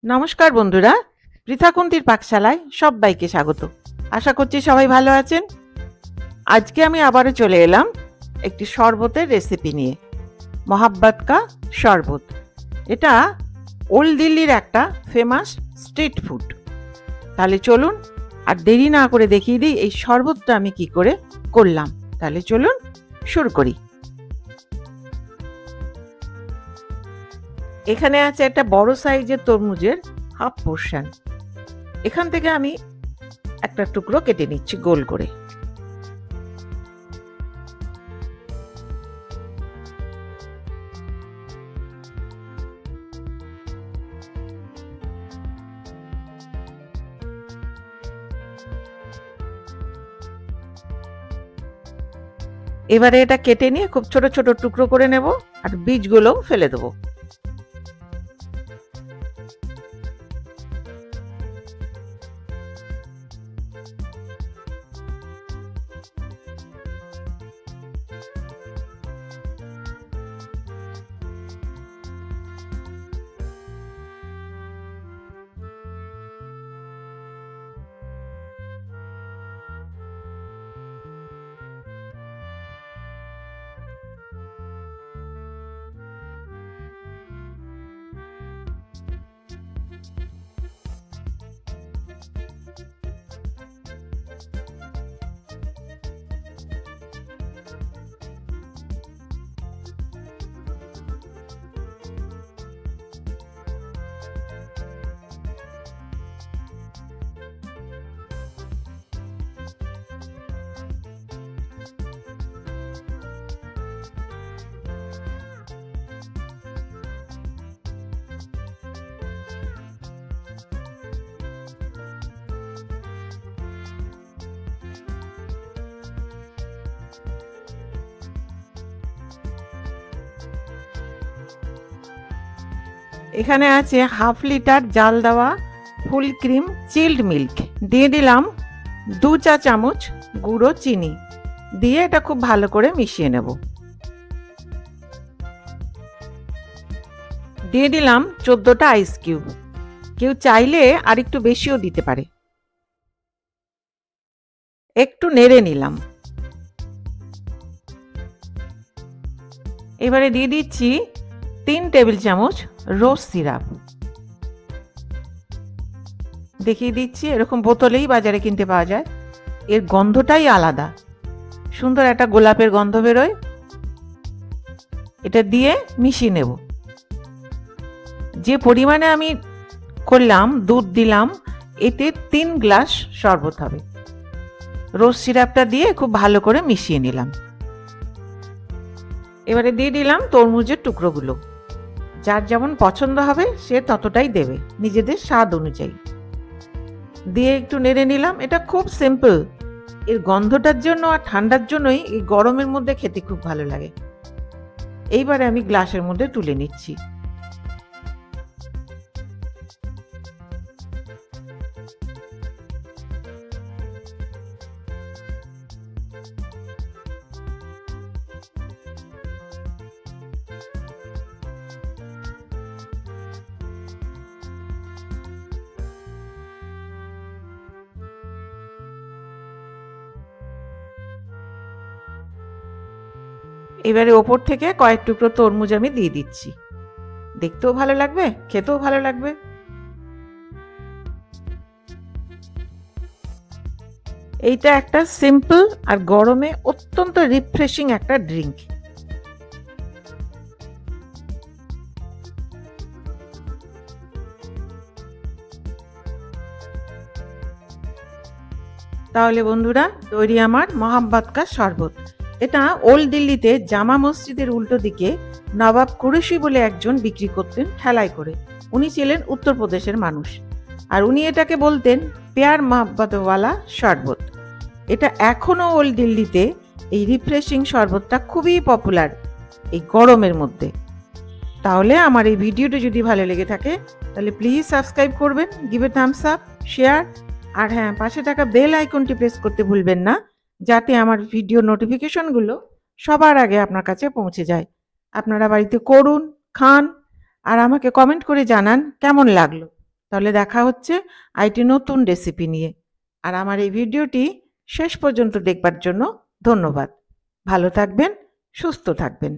নমস্কার বন্ধুরা, পৃথাকুন্তির পাকশালায় সবাইকে স্বাগত। আশা করছি সবাই ভালো আছেন। আজকে আমি আবারও চলে এলাম একটি শরবতের রেসিপি নিয়ে, মোহাব্বত কা শরবত। এটা ওল্ড দিল্লির একটা ফেমাস স্ট্রিট ফুড। তাহলে চলুন আর দেরি না করে দেখিয়ে দিই এই শরবতটা আমি কি করে করলাম। তাহলে চলুন শুরু করি। এখানে আছে একটা বড় সাইজের তরমুজের হাফ পোর্শন। এখান থেকে আমি একটা টুকরো কেটে নিচ্ছি গোল করে। এবারে এটা কেটে নিয়ে খুব ছোট ছোট টুকরো করে নেব আর বীজগুলোও ফেলে দেবো। এখানে আছে হাফ লিটার জাল দেওয়া ফুল ক্রিম চিল্ড মিল্ক। দিয়ে দিলাম 2 চা চামচ গুঁড়ো চিনি, দিয়ে এটা খুব ভালো করে মিশিয়ে নেব। দিয়ে দিলাম 14টা আইস কিউব। কেউ চাইলে আর একটু বেশিও দিতে পারে। একটু নেড়ে নিলাম। এবারে দিয়ে দিচ্ছি 3 টেবিল চামচ রোজ সিরাপ। দেখিয়ে দিচ্ছি, এরকম বোতলেই বাজারে কিনতে পাওয়া যায়। এর গন্ধটাই আলাদা, সুন্দর একটা গোলাপের গন্ধ বেরোয়। এটা দিয়ে মিশিয়ে নেব। যে পরিমাণে আমি করলাম, দুধ দিলাম, এতে 3 গ্লাস শরবত হবে। রোজ সিরাপটা দিয়ে খুব ভালো করে মিশিয়ে নিলাম। এবারে দিয়ে দিলাম তরমুজের টুকরোগুলো। যার যেমন পছন্দ হবে সে ততটাই দেবে, নিজেদের স্বাদ অনুযায়ী। দিয়ে একটু নেড়ে নিলাম। এটা খুব সিম্পল। এর গন্ধটার জন্য আর ঠান্ডার জন্যই এই গরমের মধ্যে খেতে খুব ভালো লাগে। এইবারে আমি গ্লাসের মধ্যে তুলে নিচ্ছি। এবারে ওপর থেকে কয়েক টুকরো তরমুজ আমি দিয়ে দিচ্ছি। দেখতেও ভালো লাগবে, খেতেও ভালো লাগবে। এইটা একটা সিম্পল আর গরমে অত্যন্ত রিফ্রেশিং একটা ড্রিঙ্ক। তাহলে বন্ধুরা, তৈরি আমার মোহাব্বত কা শরবত। এটা ওল্ড দিল্লিতে জামা মসজিদের উল্টো দিকে নবাব কুরেশি বলে একজন বিক্রি করতেন ঠেলায় করে। উনি ছিলেন উত্তরপ্রদেশের মানুষ, আর উনি এটাকে বলতেন প্যার মোহাব্বতওয়ালা শরবত। এটা এখনও ওল্ড দিল্লিতে এই রিফ্রেশিং শরবতটা খুবই পপুলার এই গরমের মধ্যে। তাহলে আমার এই ভিডিওটি যদি ভালো লেগে থাকে তাহলে প্লিজ সাবস্ক্রাইব করবেন, give a thumbs up, share, আর হ্যাঁ, পাশে থাকা বেল আইকনটি প্রেস করতে ভুলবেন না, যাতে আমার ভিডিও নোটিফিকেশনগুলো সবার আগে আপনার কাছে পৌঁছে যায়। আপনারা বাড়িতে করুন, খান, আর আমাকে কমেন্ট করে জানান কেমন লাগলো। তাহলে দেখা হচ্ছে আরেকটি নতুন রেসিপি নিয়ে। আর আমার এই ভিডিওটি শেষ পর্যন্ত দেখবার জন্য ধন্যবাদ। ভালো থাকবেন, সুস্থ থাকবেন।